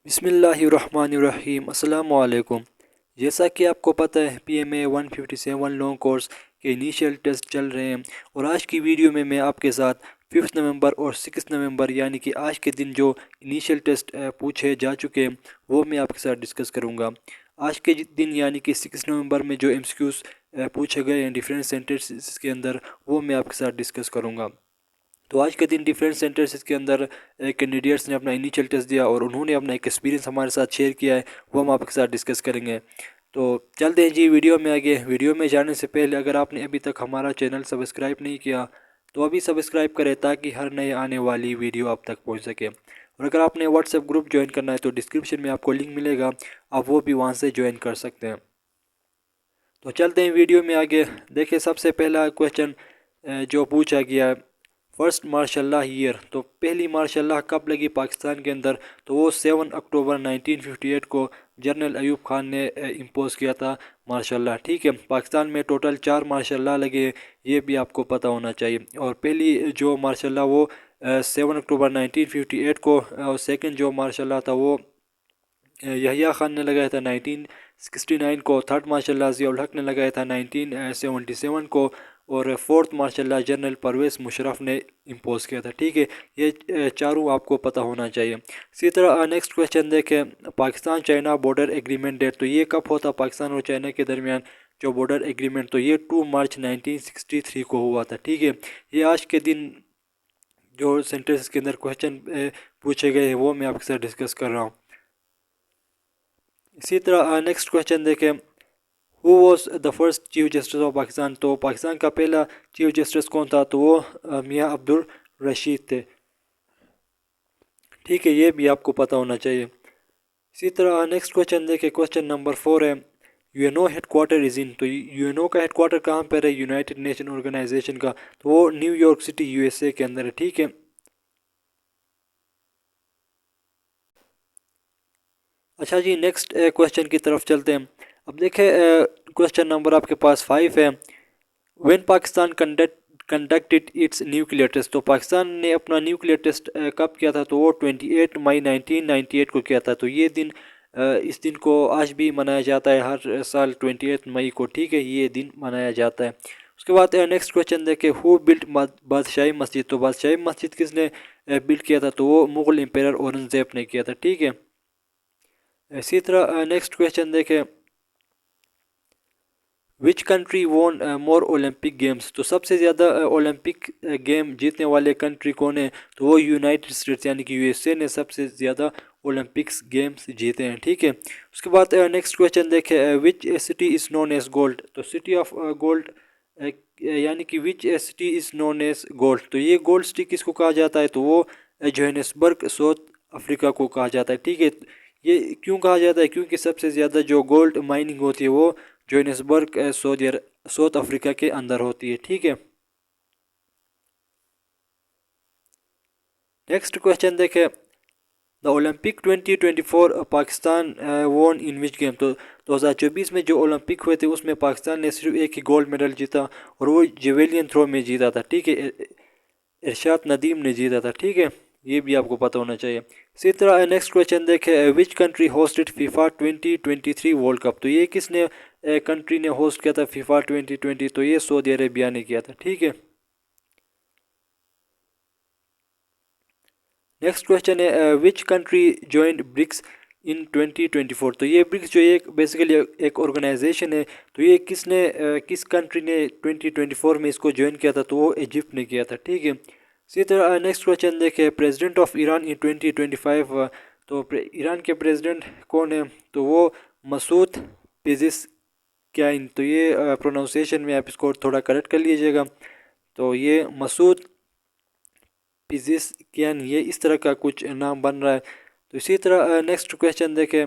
बिस्मिल्लाहिर्रहमानिर्रहीम अस्सलाम वालेकुम। जैसा कि आपको पता है PMA 157 लॉन्ग कोर्स के इनिशियल टेस्ट चल रहे हैं और आज की वीडियो में मैं आपके साथ 5 नवंबर और 6 नवंबर यानी कि आज के दिन जो इनिशियल टेस्ट पूछे जा चुके हैं वो मैं आपके साथ डिस्कस करूंगा। आज के दिन यानी कि 6 नवंबर में जो MCQs पूछे गए हैं डिफरेंट सेंटेंसेस के अंदर वो मैं आपके साथ डिस्कस करूंगा। तो आज के दिन डिफरेंट सेंटर्स के अंदर कैंडिडेट्स ने अपना इनिशियल टेस्ट दिया और उन्होंने अपना एक एक्सपीरियंस हमारे साथ शेयर किया है, वो हम आपके साथ डिस्कस करेंगे। तो चलते हैं जी वीडियो में आगे। वीडियो में जाने से पहले अगर आपने अभी तक हमारा चैनल सब्सक्राइब नहीं किया तो अभी सब्सक्राइब करें ताकि हर नए आने वाली वीडियो आप तक पहुँच सके। और अगर आपने व्हाट्सएप ग्रुप ज्वाइन करना है तो डिस्क्रिप्शन में आपको लिंक मिलेगा, आप वो भी वहाँ से ज्वाइन कर सकते हैं। तो चलते हैं वीडियो में आगे। देखिए सबसे पहला क्वेश्चन जो पूछा गया है, फर्स्ट मार्शल लॉ ईयर, तो पहली मार्शल लॉ कब लगी पाकिस्तान के अंदर, तो वो 7 अक्टूबर 1958 को जनरल अयूब खान ने इम्पोज किया था मार्शल लॉ। ठीक है, पाकिस्तान में टोटल 4 मार्शल लॉ लगे, ये भी आपको पता होना चाहिए। और पहली जो मार्शल लॉ वो 7 अक्टूबर 1958 को, और सेकंड जो मार्शल लॉ था वो यहिया खान ने लगाया था 1969 को, थर्ड मार्शल लॉ ज़ियाउल हक ने लगाया था 1977 को, और fourth martial law general Pervez Musharraf ने इम्पोज किया था। ठीक है, ये चारों आपको पता होना चाहिए। इसी तरह नेक्स्ट क्वेश्चन देखें, Pakistan China border agreement date, तो ये कब होता पाकिस्तान और चाइना के दरमियान जो बॉर्डर एग्रीमेंट, तो ये 2 मार्च 1963 को हुआ था। ठीक है, ये आज के दिन जो सेंटेंस के अंदर क्वेश्चन पूछे गए हैं वो मैं आपके साथ डिस्कस कर रहा हूँ। इसी तरह नेक्स्ट क्वेश्चन देखें, who was the first chief justice of Pakistan, तो पाकिस्तान का पहला चीफ जस्टिस कौन था, तो वो मियाँ अब्दुल रशीद थे। ठीक है, ये भी आपको पता होना चाहिए। इसी तरह नेक्स्ट क्वेश्चन देखें, क्वेश्चन नंबर 4 है, यूएनओ हेडक्वार्टर इज़ इन, तो यूएनओ का हेडक्वार्टर कहाँ पर है, यूनाइटेड नेशन ऑर्गेनाइजेशन का, तो वो न्यूयॉर्क सिटी USA के अंदर है। ठीक है, अच्छा जी, नेक्स्ट क्वेश्चन की तरफ चलते हैं। अब देखें क्वेश्चन नंबर आपके पास 5 है, when Pakistan conducted its nuclear test, तो पाकिस्तान ने अपना न्यूक्लियर टेस्ट कब किया था, तो वो 28 मई 1998 को किया था। तो ये दिन इस दिन को आज भी मनाया जाता है, हर साल 28 मई को। ठीक है, ये दिन मनाया जाता है। उसके बाद नेक्स्ट क्वेश्चन देखें, हु बिल्ट बादशाही मस्जिद, तो बादशाही मस्जिद किसने बिल्ड किया था, तो वो मुगल एम्पायर औरंगजेब ने किया था। ठीक है, इसी तरह नेक्स्ट क्वेश्चन देखें, विच कंट्री वोन मोर ओलंपिक गेम्स, तो सबसे ज़्यादा ओलंपिक गेम जीतने वाले कंट्री कौन है, तो वो यूनाइटेड स्टेट्स यानी कि USA ने सबसे ज़्यादा ओलंपिक्स गेम्स जीते हैं। ठीक है, उसके बाद नेक्स्ट क्वेश्चन देखें, which city is known as gold, तो सिटी ऑफ गोल्ड यानी कि which city is known as gold, तो ये गोल्ड सिटी किसको कहा जाता है, तो वो जोहानिसबर्ग साउथ अफ्रीका को कहा जाता है। ठीक है, ये क्यों कहा जाता है, क्योंकि सबसे ज़्यादा जो गोल्ड माइनिंग होती है वो जोहानिसबर्ग साउथ अफ्रीका के अंदर होती है। ठीक है, नेक्स्ट क्वेश्चन देखें, द ओलंपिक 2024 पाकिस्तान वोन इन विच गेम, तो 2024 में जो ओलंपिक हुए थे उसमें पाकिस्तान ने सिर्फ एक ही गोल्ड मेडल जीता और वो जेवेलियन थ्रो में जीता था। ठीक है, इरशाद नदीम ने जीता था। ठीक है, ये भी आपको पता होना चाहिए। इसी तरह नेक्स्ट क्वेश्चन देखें, which country hosted FIFA 2023 world cup, तो ये किसने कंट्री ने होस्ट किया था फीफा 2020, तो ये सऊदी अरेबिया ने किया था। ठीक है, नेक्स्ट क्वेश्चन है, विच कंट्री ज्वाइंट ब्रिक्स इन 2024, तो ये ब्रिक्स जो एक बेसिकली एक ऑर्गेनाइजेशन है, तो ये किस कंट्री ने 2024 में इसको ज्वाइन किया था, तो वो इजिप्ट ने किया था। ठीक है, इसी तरह नेक्स्ट क्वेश्चन देखें, प्रेसिडेंट ऑफ ईरान इन 2025, तो ईरान के प्रेसिडेंट कौन है, तो वो मसूद पेजिस क्या इन, तो ये प्रोनाउंसिएशन में आप इसको थोड़ा करेक्ट कर लीजिएगा, तो ये मसूद पिज़िशकियन, ये इस तरह का कुछ नाम बन रहा है। तो इसी तरह नेक्स्ट क्वेश्चन देखें,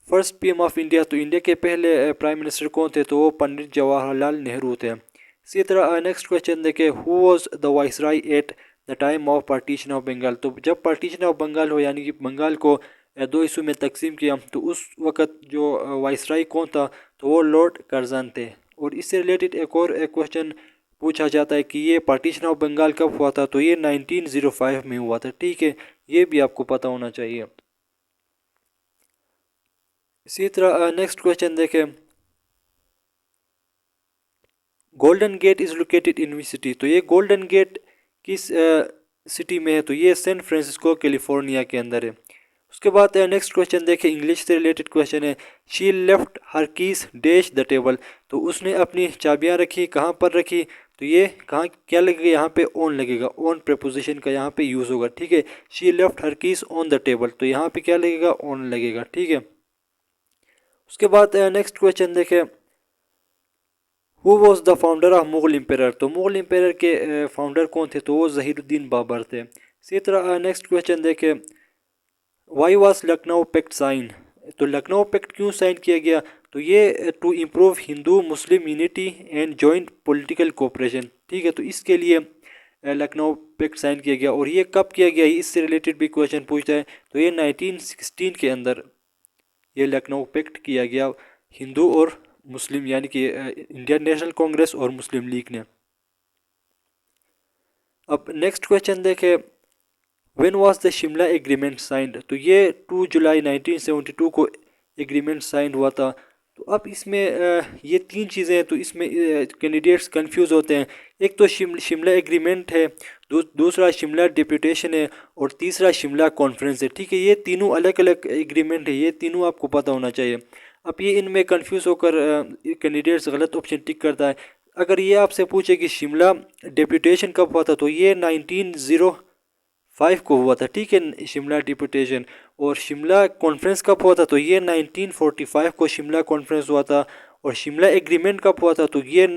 फर्स्ट PM ऑफ इंडिया, तो इंडिया के पहले प्राइम मिनिस्टर कौन थे, तो वो पंडित जवाहरलाल नेहरू थे। इसी तरह नेक्स्ट क्वेश्चन देखें, who was the viceroy at the time of partition of Bengal, तो जब पार्टीशन ऑफ बंगाल हो यानी कि बंगाल को दो हिस्सों में तकसीम किया, तो उस वक़्त जो वाइसराय कौन था, तो वो लॉर्ड कर्जन थे। और इससे रिलेटेड एक और क्वेश्चन पूछा जाता है कि ये पार्टीशन ऑफ बंगाल कब हुआ था, तो ये 1905 में हुआ था। ठीक है, ये भी आपको पता होना चाहिए। इसी तरह नेक्स्ट क्वेश्चन देखें, golden gate is located in which city. तो ये गोल्डन गेट किस सिटी में है, तो ये सैन फ्रांसिस्को कैलिफोर्निया के अंदर है। उसके बाद नेक्स्ट क्वेश्चन देखें, इंग्लिश से रिलेटेड क्वेश्चन है, she left her keys dash the table. तो उसने अपनी चाबियां रखी, कहाँ पर रखी, तो ये कहाँ क्या लगेगा, यहाँ पे ऑन लगेगा, ऑन प्रेपोजिशन का यहाँ पे यूज़ होगा। ठीक है, she left her keys on the table, तो यहाँ पे क्या लगेगा, ऑन लगेगा। ठीक है, उसके बाद नेक्स्ट क्वेश्चन देखें, who was the founder of Mughal empire. तो मुगल एम्पायर के फाउंडर कौन थे, तो वो ज़हीरुद्दीन बाबर थे। इसी तरह नेक्स्ट क्वेश्चन देखें, why was Lucknow pact sign. तो लखनऊ पैक्ट क्यों साइन किया गया, तो ये to improve Hindu Muslim unity and joint political cooperation. ठीक है, तो इसके लिए लखनऊ पैक्ट साइन किया गया। और ये कब किया गया, इससे रिलेटेड भी क्वेश्चन पूछता है, तो ये 1916 के अंदर ये लखनऊ पैक्ट किया गया हिंदू और मुस्लिम, यानी कि इंडियन नेशनल कांग्रेस और मुस्लिम लीग ने। अब नेक्स्ट क्वेश्चन देखें, when was the Shimla agreement signed. तो ये 2 जुलाई 1972 को एग्रीमेंट साइन हुआ था। तो अब इसमें ये तीन चीज़ें हैं, तो इसमें कैंडिडेट्स कंफ्यूज होते हैं। एक तो शिमला एग्रीमेंट है, दूसरा शिमला डिप्यूटेशन है, और तीसरा शिमला कॉन्फ्रेंस है। ठीक है, ये तीनों अलग अलग एग्रीमेंट है, ये तीनों आपको पता होना चाहिए। अब ये इनमें कंफ्यूज होकर कैंडिडेट्स गलत ऑप्शन टिक करता है। अगर ये आपसे पूछे कि शिमला डिप्यूटेशन कब हुआ था, तो ये 1905 को हुआ था। ठीक है, शिमला डिप्यूटेशन। और शिमला कॉन्फ्रेंस कब हुआ था, तो ये 1945 को शिमला कॉन्फ्रेंस हुआ था। और शिमला एग्रीमेंट कब हुआ था, तो ये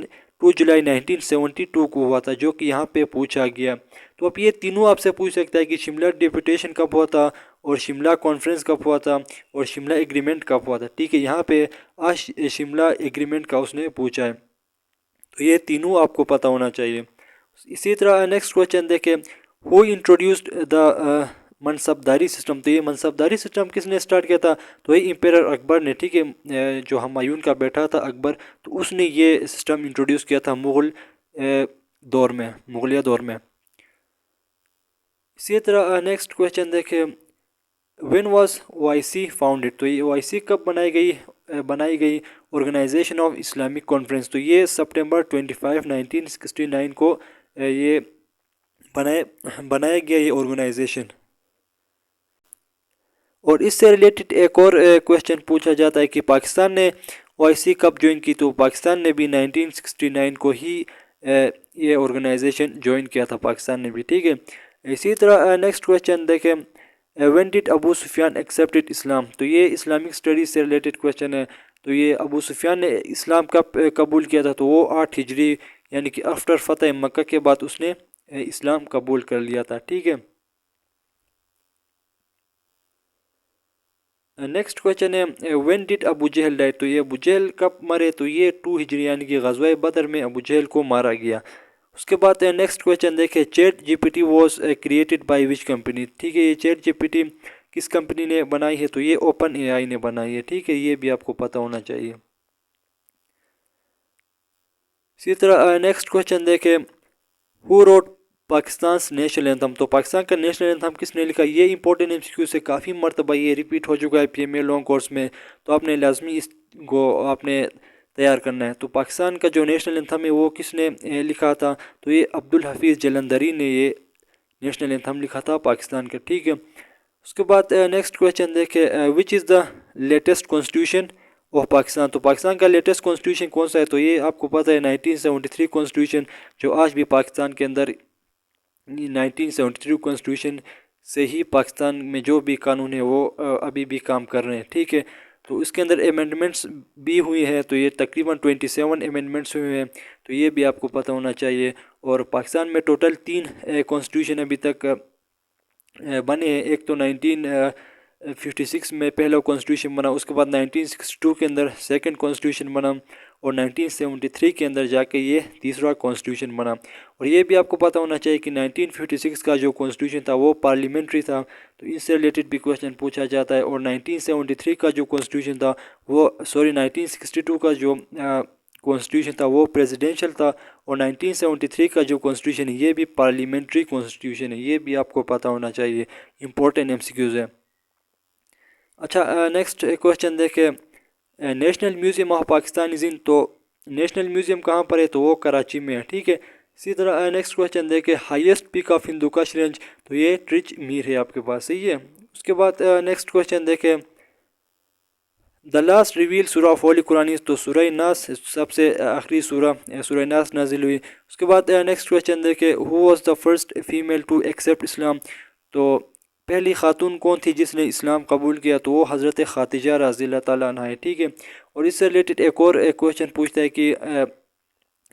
2 जुलाई 1972 को हुआ था, जो कि यहाँ पे पूछा गया। तो अब ये तीनों आपसे पूछ सकता है कि शिमला डिप्यूटेशन कब हुआ था, और शिमला कॉन्फ्रेंस कब हुआ था, और शिमला एग्रीमेंट कब हुआ था। ठीक है, यहाँ पे आज शिमला एग्रीमेंट का उसने पूछा है, तो ये तीनों आपको पता होना चाहिए। इसी तरह नेक्स्ट क्वेश्चन देखें, हु इंट्रोड्यूस्ड द मनसबदारी सिस्टम। तो ये मनसबदारी सिस्टम किसने स्टार्ट किया था, तो ये इम्पेरर अकबर ने। ठीक है, जो हुमायूं का बेटा था अकबर, तो उसने ये सिस्टम इंट्रोड्यूस किया था दौर में, मुगलिया दौर में। इसी तरह नेक्स्ट क्वेश्चन देखें, व्हेन वाज ओआईसी फाउंडेड। तो ये ओआईसी कब बनाई गई ऑर्गेनाइजेशन ऑफ इस्लामिक कॉन्फ्रेंस। तो ये सितंबर 25 1969 को ये बनाया गया ये ऑर्गेनाइजेशन। और इससे रिलेटेड एक और क्वेश्चन पूछा जाता है कि पाकिस्तान ने ओआईसी कब ज्वाइन की। तो पाकिस्तान ने भी 1969 को ही ये ऑर्गेनाइजेशन ज्वाइन किया था, पाकिस्तान ने भी। ठीक है, इसी तरह नेक्स्ट क्वेश्चन देखें, when did Abu Sufyan accepted Islam. तो ये इस्लामिक स्टडीज से रिलेटेड क्वेश्चन है। तो ये अबू सुफियान ने इस्लाम कब कबूल किया था, तो वो 8 हिजरी, यानी कि आफ्टर फतेह मक्का के बाद उसने इस्लाम कबूल कर लिया था। ठीक है, नेक्स्ट क्वेश्चन है, when did Abu Jahl die. तो ये अबू जहल कब मरे, तो ये 2 हिजरी, यानी कि ग़ज़वा बदर में अबू जहल को मारा गया। उसके बाद नेक्स्ट क्वेश्चन देखें, chat GPT was created by which company. ठीक है, ये चैट जीपीटी किस कंपनी ने बनाई है, तो ये ओपन एआई ने बनाई है। ठीक है, ये भी आपको पता होना चाहिए। इसी तरह नेक्स्ट क्वेश्चन देखें, who wrote Pakistan national anthem. तो पाकिस्तान का नेशनल एंथम किसने लिखा, ये इंपॉर्टेंट एमसीक्यू से काफ़ी मरतबा ये रिपीट हो चुका है पीएमए लॉन्ग कोर्स में, तो आपने लाजमी इसको आपने तैयार करना है। तो पाकिस्तान का जो नेशनल एंथम है वो किसने लिखा था, तो ये अब्दुल हफीज़ जलंधरी ने ये नेशनल एंथम लिखा था पाकिस्तान का। ठीक है, उसके बाद नेक्स्ट क्वेश्चन देखें, which is the latest constitution of Pakistan. तो पाकिस्तान का लेटेस्ट कॉन्स्टिट्यूशन कौन सा है, तो ये आपको पता है 1973 कॉन्स्टिट्यूशन, जो आज भी पाकिस्तान के अंदर 1973 कॉन्स्टिट्यूशन से ही पाकिस्तान में जो भी कानून है वो अभी भी काम कर रहे हैं। ठीक है, तो इसके अंदर अमेंडमेंट्स भी हुई हैं, तो ये तकरीबन 27 अमेंडमेंट्स हुए हैं, तो ये भी आपको पता होना चाहिए। और पाकिस्तान में टोटल 3 कॉन्स्टिट्यूशन अभी तक बने हैं। एक तो 1956 में पहला कॉन्स्टिट्यूशन बना, उसके बाद 1962 के अंदर सेकंड कॉन्स्टिट्यूशन बना, और 1973 के अंदर जाके ये तीसरा कॉन्स्टिट्यूशन बना। और ये भी आपको पता होना चाहिए कि 1956 का जो कॉन्स्टिट्यूशन था वो पार्लियामेंट्री था, तो इससे रिलेटेड भी क्वेश्चन पूछा जाता है। और 1973 का जो कॉन्स्टिट्यूशन था वो 1962 का जो कॉन्स्टिट्यूशन था वो प्रेसिडेंशियल था, और 1973 का जो कॉन्स्टिट्यूशन है ये भी पार्लियामेंट्री कॉन्स्टिट्यूशन है। ये भी आपको पता होना चाहिए, इंपॉर्टेंट एमसीक्यूज़ है। अच्छा, नेक्स्ट क्वेश्चन देखें, national museum of Pakistan is in, तो नेशनल म्यूज़ियम कहाँ पर है, तो वो कराची में है। ठीक है, इसी तरह नेक्स्ट क्वेश्चन देखें, हाईएस्ट पीक ऑफ हिंदू कश रेंज, तो ये ट्रिच मीर है आपके पास, सही है। उसके बाद नेक्स्ट क्वेश्चन देखें, द लास्ट रिवील सूरा ऑफ होली कुरान, तो सूरह नास सबसे आखिरी सूरह नास नाजिल हुई। उसके बाद नेक्स्ट क्वेश्चन देखें, who was the first female to accept Islam, तो पहली खातून कौन थी जिसने इस्लाम कबूल किया, तो वो हज़रत खातिजा रज़ी अल्लाह ताला अन्हा है। ठीक है, और इससे रिलेटेड एक और क्वेश्चन पूछता है कि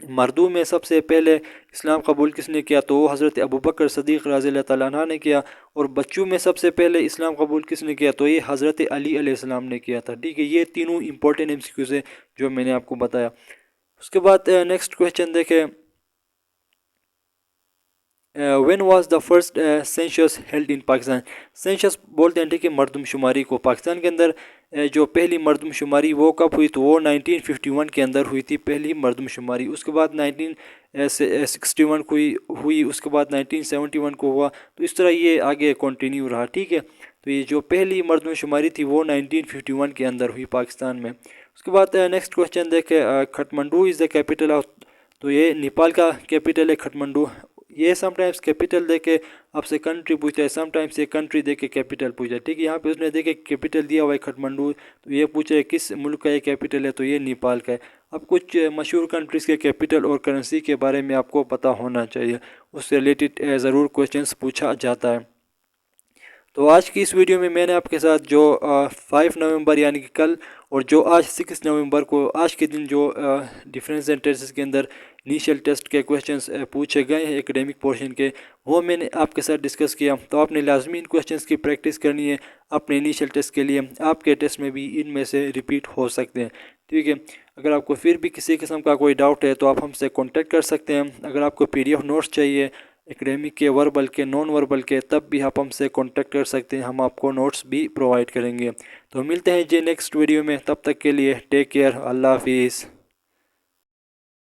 मर्दों में सबसे पहले इस्लाम कबूल किसने किया, तो वो हज़रत अबू बकर सदीक़ रज़ी अल्लाह ताला अन्हु ने किया। और बच्चों में सबसे पहले इस्लाम कबूल किसने किया, तो ये हज़रत अली अलैहिस्सलाम ने किया था। ठीक है, ये तीनों इंपॉर्टेंट एमसीक्यूज़ है जो मैंने आपको बताया। उसके बाद नेक्स्ट क्वेश्चन देखें, when was the first census held in Pakistan, census बोलते हैं ठीक है मरदमशुमारी को। पाकिस्तान के अंदर जो पहली मरदमशुमारी वो कब हुई, तो वो 1951 के अंदर हुई थी पहली मरदमशुमारी। उसके बाद 1961 को हुई, उसके बाद 1971 को हुआ, तो इस तरह ये आगे कंटिन्यू रहा। ठीक है, तो ये जो पहली मरदमशुमारी थी वो 1951 के अंदर हुई पाकिस्तान में। उसके बाद नेक्स्ट क्वेश्चन देखें, Kathmandu is the capital of, तो ये नेपाल का कैपिटल है खटमंडू। ये समटाइम्स कैपिटल देके आपसे कंट्री पूछता है, समटाइम्स ये कंट्री देके कैपिटल पूछता है। ठीक है, यहाँ पे उसने देखे कैपिटल दिया हुआ है खटमंडू, तो ये पूछा है किस मुल्क का ये कैपिटल है, तो ये नेपाल का है। अब कुछ मशहूर कंट्रीज़ के कैपिटल और करेंसी के बारे में आपको पता होना चाहिए, उससे रिलेटेड ज़रूर क्वेश्चंस पूछा जाता है। तो आज की इस वीडियो में मैंने आपके साथ जो 5 नवंबर यानी कि कल, और जो आज 6 नवंबर को आज के दिन जो डिफरेंस एंड टेस्ट के अंदर इनिशियल टेस्ट के क्वेश्चंस पूछे गए हैं एकेडमिक पोर्शन के, वो मैंने आपके साथ डिस्कस किया। तो आपने लाजमी इन क्वेश्चंस की प्रैक्टिस करनी है अपने इनिशियल टेस्ट के लिए, आपके टेस्ट में भी इनमें से रिपीट हो सकते हैं। ठीक है, अगर आपको फिर भी किसी किस्म का कोई डाउट है तो आप हमसे कॉन्टेक्ट कर सकते हैं। अगर आपको PDF नोट्स चाहिए एकेडमिक के, वर्बल के, नॉन वर्बल के, तब भी आप हमसे कांटेक्ट कर सकते हैं, हम आपको नोट्स भी प्रोवाइड करेंगे। तो मिलते हैं जी नेक्स्ट वीडियो में, तब तक के लिए टेक केयर, अल्लाह हाफिज़।